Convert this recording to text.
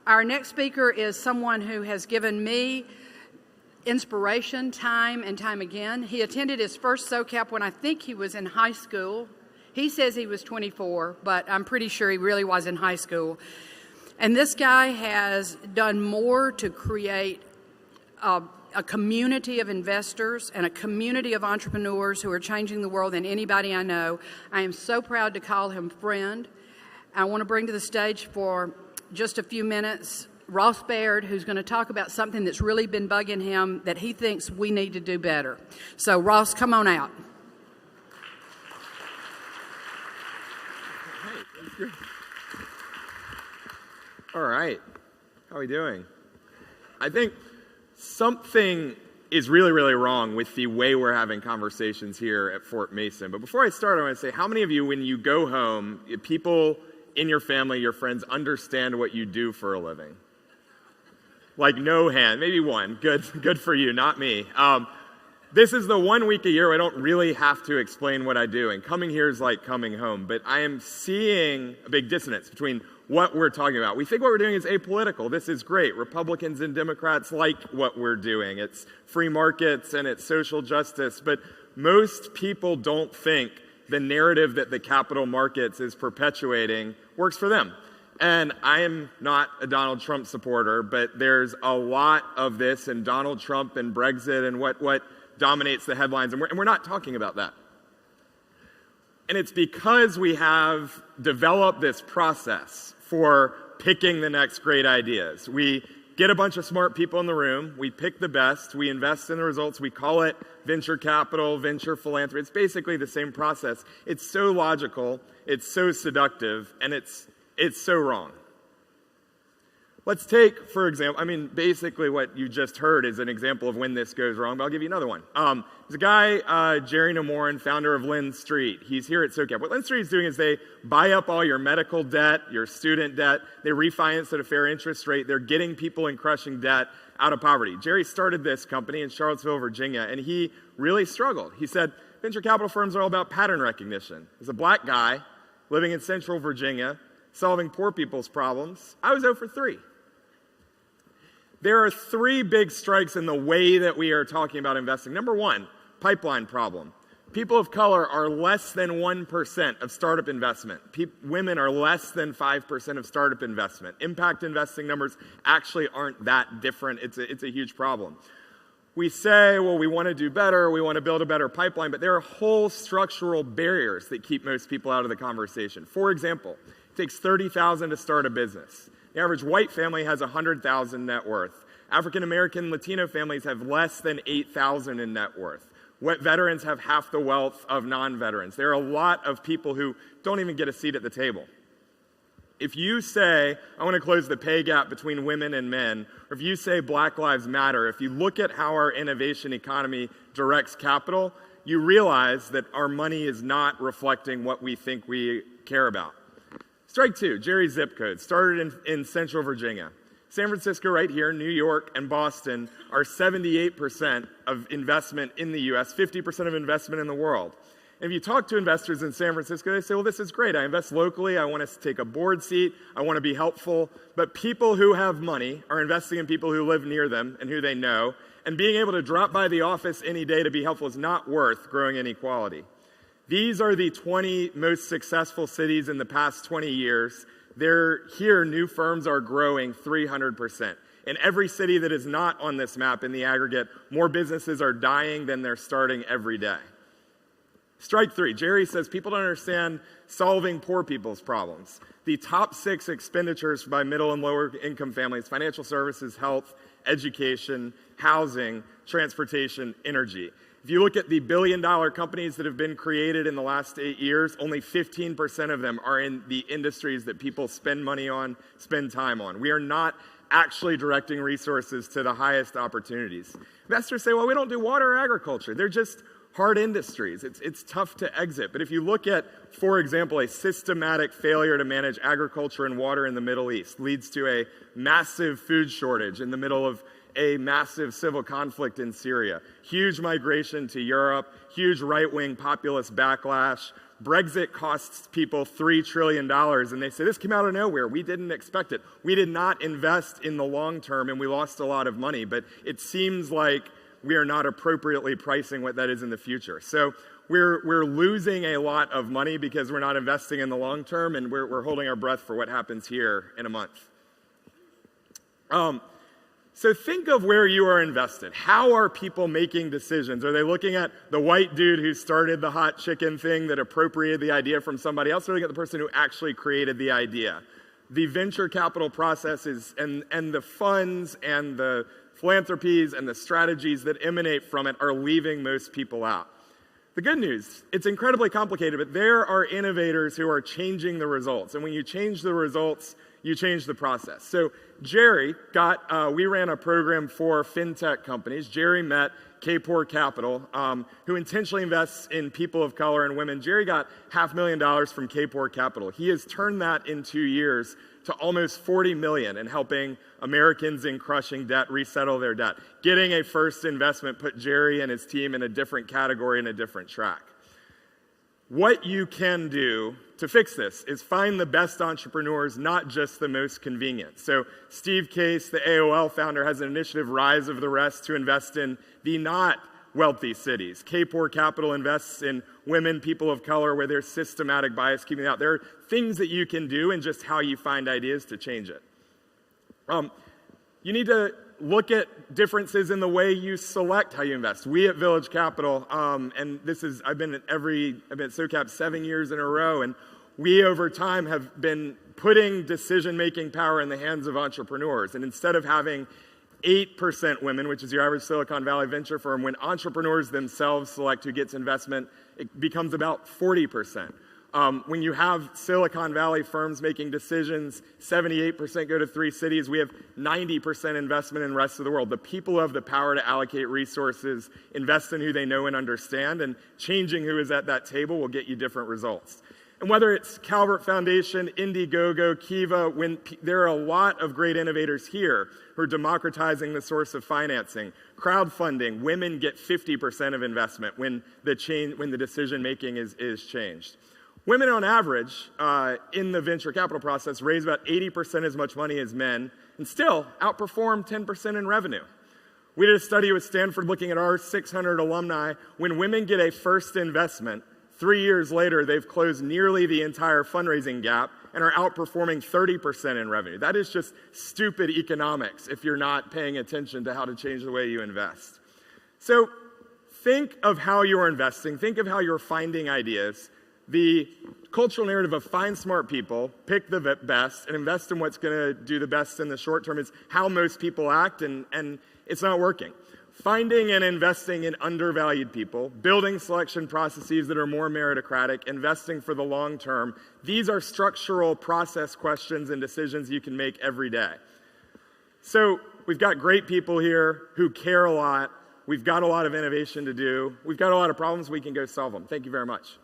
Our next speaker is someone who has given me inspiration time and time again. He attended his first SOCAP when I think he was in high school. He says he was 24, but I'm pretty sure he really was in high school. And this guy has done more to create a community of investors and a community of entrepreneurs who are changing the world than anybody I know. I am so proud to call him friend. I want to bring to the stage for just a few minutes Ross Baird, who's going to talk about something that's really been bugging him that he thinks we need to do better. So, Ross, come on out. Hey, all right. How are we doing? I think something is really, really wrong with the way we're having conversations here at Fort Mason. But before I start, I want to say, how many of you, when you go home, people in your family, your friends, understand what you do for a living? Like no hand, maybe one. Good for you, not me. This is the 1 week a year where I don't really have to explain what I do, and coming here is like coming home. But I am seeing a big dissonance between what we're talking about. We think what we're doing is apolitical. This is great. Republicans and Democrats like what we're doing. It's free markets and it's social justice. But most people don't think the narrative that the capital markets is perpetuating works for them. And I am not a Donald Trump supporter, but there's a lot of this, and Donald Trump and Brexit and what dominates the headlines, and we're not talking about that. And it's because we have developed this process for picking the next great ideas. We get a bunch of smart people in the room, we pick the best, we invest in the results, we call it venture capital, venture philanthropy. It's basically the same process. It's so logical, it's so seductive, and it's so wrong. Let's take, for example, basically what you just heard is an example of when this goes wrong, but I'll give you another one. There's a guy, Jerry Namorin, founder of Lynn Street. He's here at SOCAP. What Lynn Street is doing is they buy up all your medical debt, your student debt. They refinance at a fair interest rate. They're getting people in crushing debt out of poverty. Jerry started this company in Charlottesville, Virginia, and he really struggled. He said, venture capital firms are all about pattern recognition. As a black guy living in central Virginia, solving poor people's problems, I was 0 for 3. There are 3 big strikes in the way that we are talking about investing. Number 1, pipeline problem. People of color are less than 1% of startup investment. Women are less than 5% of startup investment. Impact investing numbers actually aren't that different. It's a huge problem. We say, well, we want to do better, we want to build a better pipeline, but there are whole structural barriers that keep most people out of the conversation. For example, it takes $30,000 to start a business. The average white family has $100,000 net worth. African American Latino families have less than $8,000 in net worth. Veterans have half the wealth of non-veterans. There are a lot of people who don't even get a seat at the table. If you say, I want to close the pay gap between women and men, or if you say Black Lives Matter, if you look at how our innovation economy directs capital, you realize that our money is not reflecting what we think we care about. Strike 2, Jerry's zip code, started in central Virginia. San Francisco right here, New York, and Boston are 78% of investment in the U.S., 50% of investment in the world. And if you talk to investors in San Francisco, they say, well, this is great. I invest locally. I want to take a board seat. I want to be helpful. But people who have money are investing in people who live near them and who they know. And being able to drop by the office any day to be helpful is not worth growing inequality. These are the 20 most successful cities in the past 20 years. Here, new firms are growing 300%. In every city that is not on this map in the aggregate, more businesses are dying than they're starting every day. Strike 3, Jerry says people don't understand solving poor people's problems. The top 6 expenditures by middle and lower income families: financial services, health, education, housing, transportation, energy. If you look at the billion-dollar companies that have been created in the last 8 years, only 15% of them are in the industries that people spend money on, spend time on. We are not actually directing resources to the highest opportunities. Investors say, well, we don't do water or agriculture. They're just hard industries. It's tough to exit. But if you look at, for example, a systematic failure to manage agriculture and water in the Middle East leads to a massive food shortage in the middle of a massive civil conflict in Syria, huge migration to Europe, huge right-wing populist backlash. Brexit costs people $3 trillion, and they say, this came out of nowhere. We didn't expect it. We did not invest in the long term, and we lost a lot of money, but it seems like we are not appropriately pricing what that is in the future. So we're losing a lot of money because we're not investing in the long term, and we're holding our breath for what happens here in a month. So think of where you are invested. How are people making decisions? Are they looking at the white dude who started the hot chicken thing that appropriated the idea from somebody else, or are they looking at the person who actually created the idea? The venture capital processes and the funds and the philanthropies and the strategies that emanate from it are leaving most people out. The good news, it's incredibly complicated, but there are innovators who are changing the results. And when you change the results, you change the process. So Jerry we ran a program for fintech companies. Jerry met Kapor Capital, who intentionally invests in people of color and women. Jerry got $500,000 from Kapor Capital. He has turned that in 2 years to almost $40 million in helping Americans in crushing debt resettle their debt. Getting a first investment put Jerry and his team in a different category and a different track. What you can do to fix this is find the best entrepreneurs, not just the most convenient. So Steve Case, the AOL founder, has an initiative, Rise of the Rest, to invest in the not wealthy cities. Kapor Capital invests in women, people of color, where there's systematic bias keeping out. There are things that you can do and just how you find ideas to change it. You need to look at differences in the way you select how you invest. We at Village Capital, and I've been at SOCAP 7 years in a row, and we over time have been putting decision-making power in the hands of entrepreneurs. And instead of having 8% women, which is your average Silicon Valley venture firm, when entrepreneurs themselves select who gets investment, it becomes about 40%. When you have Silicon Valley firms making decisions, 78% go to 3 cities. We have 90% investment in the rest of the world. The people who have the power to allocate resources, invest in who they know and understand, and changing who is at that table will get you different results. And whether it's Calvert Foundation, Indiegogo, Kiva, there are a lot of great innovators here who are democratizing the source of financing. Crowdfunding, women get 50% of investment when the decision making is changed. Women on average in the venture capital process raise about 80% as much money as men and still outperform 10% in revenue. We did a study with Stanford looking at our 600 alumni. When women get a first investment, 3 years later, they've closed nearly the entire fundraising gap and are outperforming 30% in revenue. That is just stupid economics if you're not paying attention to how to change the way you invest. So think of how you're investing. Think of how you're finding ideas. The cultural narrative of find smart people, pick the best, and invest in what's going to do the best in the short term is how most people act, and it's not working. Finding and investing in undervalued people, building selection processes that are more meritocratic, investing for the long term, these are structural process questions and decisions you can make every day. So we've got great people here who care a lot. We've got a lot of innovation to do. We've got a lot of problems. We can go solve them. Thank you very much.